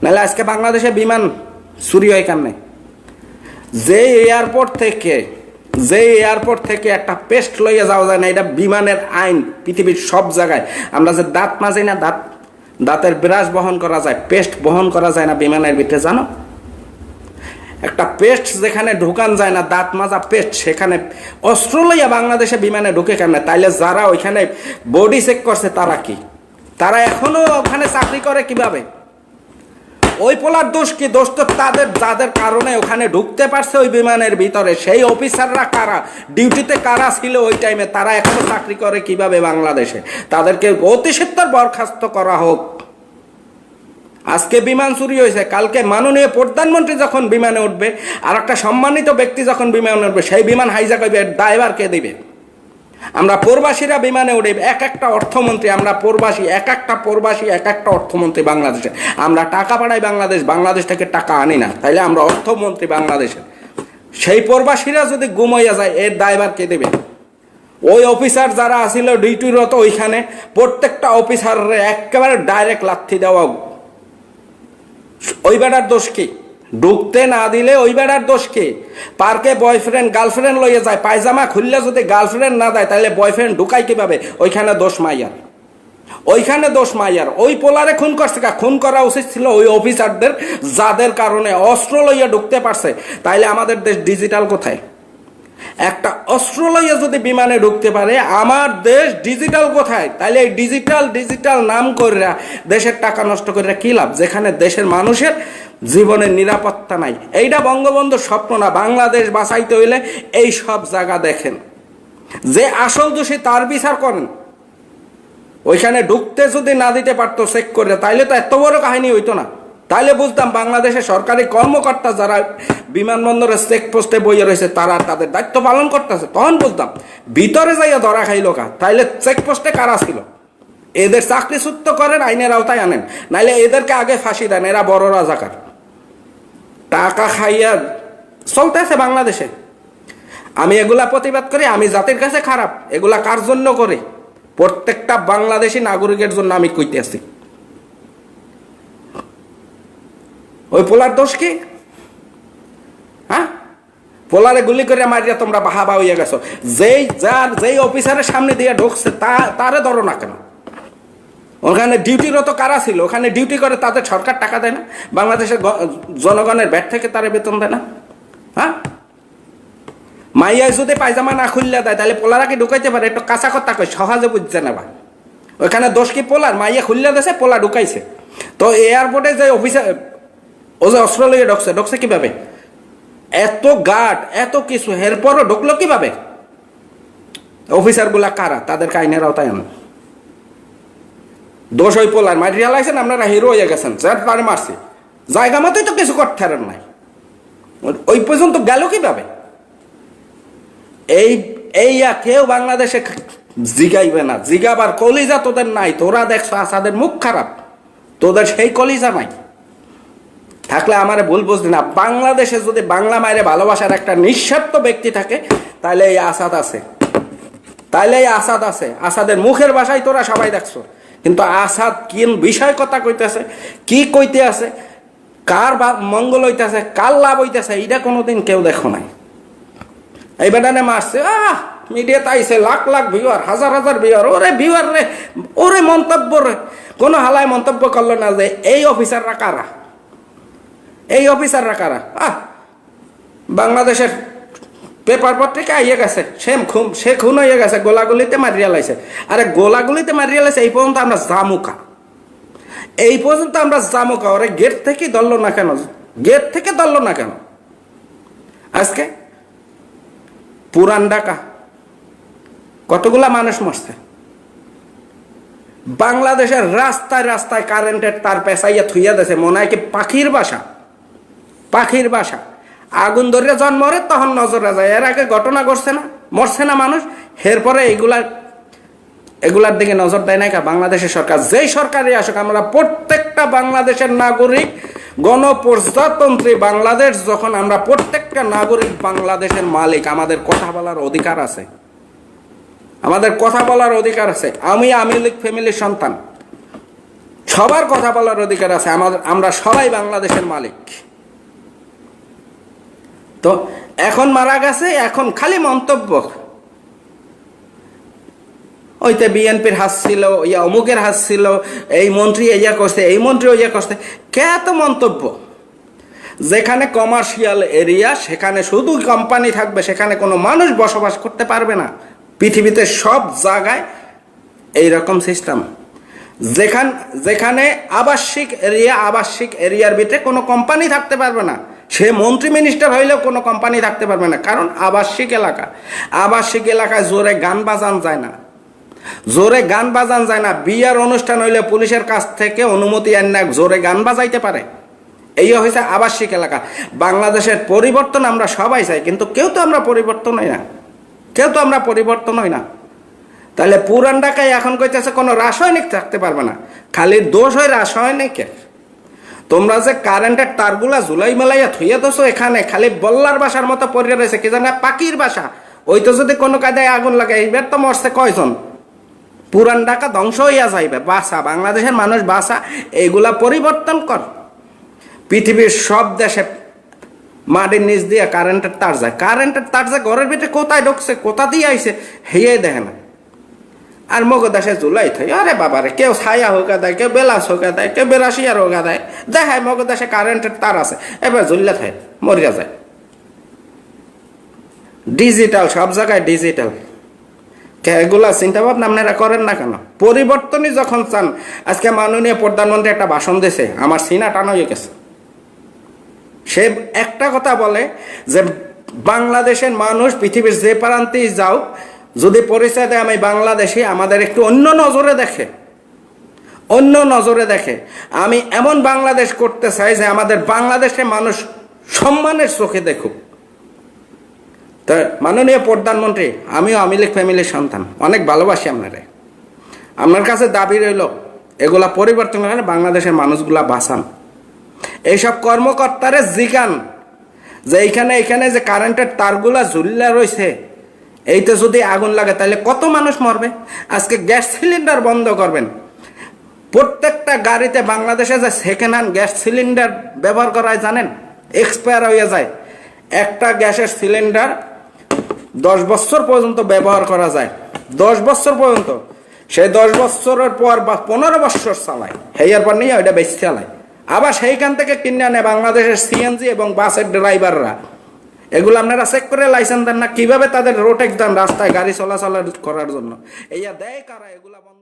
নাহলে আজকে বাংলাদেশে বিমান চুরি হয় কেমনে? যে এয়ারপোর্ট থেকে একটা পেস্ট লইয়া যাওয়া যায় না, এটা বিমানের আইন পৃথিবীর সব জায়গায়। আমরা যে দাঁত মাজি না, দাঁতের ব্রাশ বহন করা যায়, পেস্ট বহন করা যায় না বিমানের ভিতরে, জানো? একটা পেস্ট যেখানে ঢুকান যায় না, দাঁত মাজা পেস্ট, সেখানে অস্ত্র লইয়া বাংলাদেশে বিমানে ঢুকে কেমনে? তাইলে যারা ওইখানে বডি চেক করছে তারা কি? তারা এখনো ওখানে চাকরি করে কিভাবে? ওই পোলার দোষ কি? দোষ তো তাদের, যাদের কারণে ওখানে ঢুকতে পারছে ওই বিমানের ভিতরে। সেই অফিসাররা কারা, ডিউটিতে কারা ছিল ওই টাইমে, তারা এখনো চাকরি করে কিভাবে বাংলাদেশে? তাদেরকে অতি সত্বর বরখাস্ত করা হোক। আজকে বিমান চুরি হয়েছে, কালকে মাননীয় প্রধানমন্ত্রী যখন বিমানে উঠবে, আর একটা সম্মানিত ব্যক্তি যখন বিমানে উঠবে, সেই বিমান হাইজ্যাক হইবে, ড্রাইভার কে দিবে? আমরা প্রবাসীরা বিমানে উঠে, এক একটা অর্থমন্ত্রী, আমরা প্রবাসী, এক একটা অর্থমন্ত্রী বাংলাদেশে। আমরা টাকা পাঠাই বাংলাদেশ থেকে টাকা আনি না, তাইলে আমরা অর্থমন্ত্রী বাংলাদেশে। সেই প্রবাসীরা যদি গুমাইয়া যায়, এর ড্রাইভার কে দেবে? ওই অফিসার যারা আসিল ডিউটিরত ওইখানে, প্রত্যেকটা অফিসারের একেবারে ডাইরেক্ট লাথি দেওয়া। ওই বেটার দোষ কি? ঢুকতে না দিলে ওই বেটার দোষ কি? পার্কে বয়ফ্রেন্ড গার্লফ্রেন্ড লইয়ে যায়, পায়জামা খুললে যদি গার্লফ্রেন্ড না দেয়, তাহলে বয়ফ্রেন্ড ঢুকাই কিভাবে? ওইখানে দোষ মাইয়ার। ওই পোলারে খুন করছে, খুন করা উচিত ছিল ওই অফিসারদের, যাদের কারণে অস্ত্র লইয়া ঢুকতে পারছে। তাইলে আমাদের দেশ ডিজিটাল কোথায়? একটা অস্ত্র লইয়া যদি বিমানে ঢুকতে পারে, আমার দেশ ডিজিটাল কোথায়? তাইলে এই ডিজিটাল নাম করে দেশের টাকা নষ্ট করে কি লাভ, যেখানে দেশের মানুষের জীবনের নিরাপত্তা নাই? এইটা বঙ্গবন্ধুর স্বপ্ন না। বাংলাদেশ বাঁচাইতে হইলে এই সব জায়গা দেখেন, যে আসল দোষী তার বিচার করেন। ওইখানে ঢুকতে যদি না দিতে পারতো চেক করে, তাইলে তো এত বড় কাহিনী হইতো না। তাইলে বুঝতাম বাংলাদেশের সরকারি কর্মকর্তা যারা বিমানবন্দরের চেকপোস্টে বইয়ে রয়েছে, তারা তাদের দায়িত্ব পালন করতেছে। তখন বুঝতাম ভিতরে যাইয়া ধরা খাইল কা, তাইলে চেকপোস্টে কারা ছিল? এদের চাকরিচ্যুত করেন, আইনের আওতায় আনেন, নাইলে এদেরকে আগে ফাঁসি দেন। এরা বড় রাজাকার, টাকা খাইয়া চলতেছে বাংলাদেশে। আমি এগুলা প্রতিবাদ করি, আমি জাতির কাছে খারাপ। এগুলা কার জন্য করে? প্রত্যেকটা বাংলাদেশি নাগরিকের জন্য আমি কইতে আছি। ওই পোলার দোষ কি? হ্যাঁ, পোলারে গুলি করে মারিয়া তোমরা বাহাবা হইয়া গেছো। যেই অফিসারের সামনে দিয়ে ঢুকছে তারে ধরো না কেন? ওখানে ডিউটিরত কারা ছিল? ওখানে ডিউটি করে, তাদের সরকার টাকা দেয় না? বাংলাদেশের জনগণের ব্যাট থেকে তারা বেতন দেয় না? হ্যাঁ, মাইয়ায় যদি পায়জামা না খুললে দেয়, তাহলে পোলারা কি ঢুকাইতে পারে? একটু কাঁচা কথা কই, সহজে বুঝছে নেবা। ওইখানে দোষ কি পোলার? মাইয়া খুললে দেছে, পোলা ঢুকাইছে। তো এয়ারপোর্টে যে অফিসার, ও যে অস্ত্র লইয়ে ঢুকছে কিভাবে? এত গার্ড, এত কিছু, এরপরও ঢুকলো কিভাবে? অফিসারগুলা কারা? তাদেরকে আইনের আওতায় আনেন। দোষ ওই পোলার। মারিয়া লাগছেন, আপনারা হিরো হয়ে গেছেন, স্যার তারে মারছি, জায়গা মতোই তো কিছু করতে পারেন নাই। ওই পর্যন্ত গেল কিভাবে? কেউ বাংলাদেশে জিগাইবে না। জিগাবার কলিজা তোদের নাই। তোরা দেখছো আসাদের মুখ খারাপ, তোদের সেই কলিজা নাই। থাকলে আমারে ভুল বুঝলি না। বাংলাদেশে যদি বাংলা মায়ের ভালোবাসার একটা নিঃস্বার্থ ব্যক্তি থাকে, তাহলে এই আসাদ আছে। আসাদের মুখের ভাষায় তোরা সবাই দেখছো। কিন্তু আসাদ কোন বিষয় কথা কইতেছে, কি কইতে আছে, কার মঙ্গল হইতেছে, কার লাভ হইতেছে, এইটা কোনোদিন কেউ দেখো নাই। এই বেটানে মারছে, মিডিয়াতে আইছে, লাখ ভিউয়ার, হাজার ভিউয়ার। ওরে মন্তব্য রে কোনো হালায় মন্তব্য করলো না যে এই অফিসাররা কারা। বাংলাদেশের পেপার পত্রিকা আইয়ে গেছে, সে খুন হয়ে গেছে, গোলাগুলিতে মারিয়া লাইছে। আরে গোলাগুলিতে মারিয়া লাইছে, এই পর্যন্ত আমরা জামুকা। ওরে গেট থেকে ধরলো না কেন? আজকে পুরান ঢাকা কতগুলা মানুষ মরছে। বাংলাদেশের রাস্তায় কারেন্টের তার পেঁচাইয়া থুইয়া দিয়েছে, মনে হয় কি পাখির বাসা। আগুন ধরে যখন মরে তখন নজরে যায়। এর আগে ঘটনা ঘটছে না, মরছে না মানুষ? এরপরে এগুলার দিকে নজর দেয় না বাংলাদেশের সরকার? যেই সরকারই আসুক, আমরা প্রত্যেকটা বাংলাদেশের নাগরিক, গণপ্রজাতন্ত্রী বাংলাদেশ যখন, আমরা প্রত্যেকটা নাগরিক বাংলাদেশের মালিক। আমাদের কথা বলার অধিকার আছে। আমি লীগ ফ্যামিলির সন্তান। সবার কথা বলার অধিকার আছে, আমরা সবাই বাংলাদেশের মালিক। তো এখন মারা গেছে, এখন খালি মন্তব্য, ওইতে বিএনপির হাত ছিল, অমুকের হাত ছিল, এই মন্ত্রী ইয়া করছে, এই মন্ত্রী ইয়া করছে, কে এত মন্তব্য? যেখানে কমার্শিয়াল এরিয়া সেখানে শুধু কোম্পানি থাকবে, সেখানে কোনো মানুষ বসবাস করতে পারবে না। পৃথিবীতে সব জায়গায় এইরকম সিস্টেম। যেখানে আবাসিক এরিয়ার ভিতরে কোনো কোম্পানি থাকতে পারবে না, সে মন্ত্রী মিনিস্টার হইলেও কোনো কোম্পানি থাকতে পারবে না, কারণ আবাসিক এলাকায় জোরে গান বাজান যায় না, বিয়ার অনুষ্ঠান হইলে পুলিশের কাছ থেকে অনুমতি আন জোরে গান বাজাইতে পারে। এই হয়েছে আবাসিক এলাকা। বাংলাদেশের পরিবর্তন আমরা সবাই চাই, কিন্তু কেউ তো আমরা পরিবর্তন হই না। তাহলে পুরান ঢাকায় এখন কইতেছে কোনো রাসায়নিক থাকতে পারবে না, খালি দোষ হয় রাসায়নিকের। তোমরা যে কারেন্টের তারগুলা জুলাই মেলাইয়া থুইয়া দোছো, এখানে খালি বল্লার বাসার মতো পড়ে রয়েছে, কি জানা পাখির বাসা। ওই তো যদি কোনো কায়দায় আগুন লাগে, এইবার তো মরছে কয়জন? পুরান ঢাকা ধ্বংস হইয়া যাইবে। বাসা, বাংলাদেশের মানুষ বাসা, এইগুলা পরিবর্তন কর। পৃথিবীর সব দেশে মাটির নিচ দিয়ে কারেন্টের তার যায়, ঘরের ভিতরে কোথায় ঢুকছে, কোথা দিয়ে আইছে হেয়ে দেখে না। আর মগ দেশে জুলাই থাই, আরে বাবারে, কেউ ছায়া হোকা দেয়, কেউ বেলাস হোকা দেয়, কেউ বেরাসিয়ার হোকা দেয়, দেখায় মগ দেশে কারেন্টের তার আছে, এবার জুল্লা থাই মরিয়া যায়। ডিজিটাল, সব জায়গায় ডিজিটাল। এগুলা চিন্তা ভাবনা আপনারা করেন না কেন? পরিবর্তনই যখন চান, আজকে মাননীয় প্রধানমন্ত্রী একটা ভাষণ দিয়েছে, আমার সিনা টানা হয়ে গেছে। সে একটা কথা বলে যে বাংলাদেশের মানুষ পৃথিবীর যে প্রান্তেই যাও, যদি পরিচয় দেয় আমি বাংলাদেশি, আমাদের একটু অন্য নজরে দেখে। আমি এমন বাংলাদেশ করতে চাই যে আমাদের বাংলাদেশের মানুষ সম্মানের চোখে দেখুক। তো মাননীয় প্রধানমন্ত্রী, আমিও আওয়ামী লীগ ফ্যামিলির সন্তান, অনেক ভালোবাসি আপনার কাছে দাবি রইল, এগুলা পরিবর্তন করে বাংলাদেশের মানুষগুলা বাঁচান। এইসব কর্মকর্তারে জিগান যে এইখানে যে কারেন্টের তারগুলা ঝুলিয়া রয়েছে, এইতে যদি আগুন লাগে তাহলে কত মানুষ মরবে। আজকে গ্যাস সিলিন্ডার বন্ধ করবেন। প্রত্যেকটা গাড়িতে বাংলাদেশে যে সেকেন্ড হ্যান্ড গ্যাস সিলিন্ডার ব্যবহার করা হয় জানেন, এক্সপায়ার হয়ে যায়। একটা গ্যাসের সিলিন্ডার 10 বছর পর্যন্ত ব্যবহার করা যায়, 10 বছর পর্যন্ত। সেই 10 বছরের পর বা 15 বছর চালায়, হেয়ার পর নিয়ে ওইটা বেশি চালায়। আবার সেইখান থেকে কিনে আনে বাংলাদেশের সিএনজি এবং বাসের ড্রাইভাররা। এগুলো আপনারা চেক করে লাইসেন্স দেন না? কিভাবে তাদের রোড এক্সাম, রাস্তায় গাড়ি চলাচল করার জন্য এইয়া দেয় কারা? এগুলা বন্ধ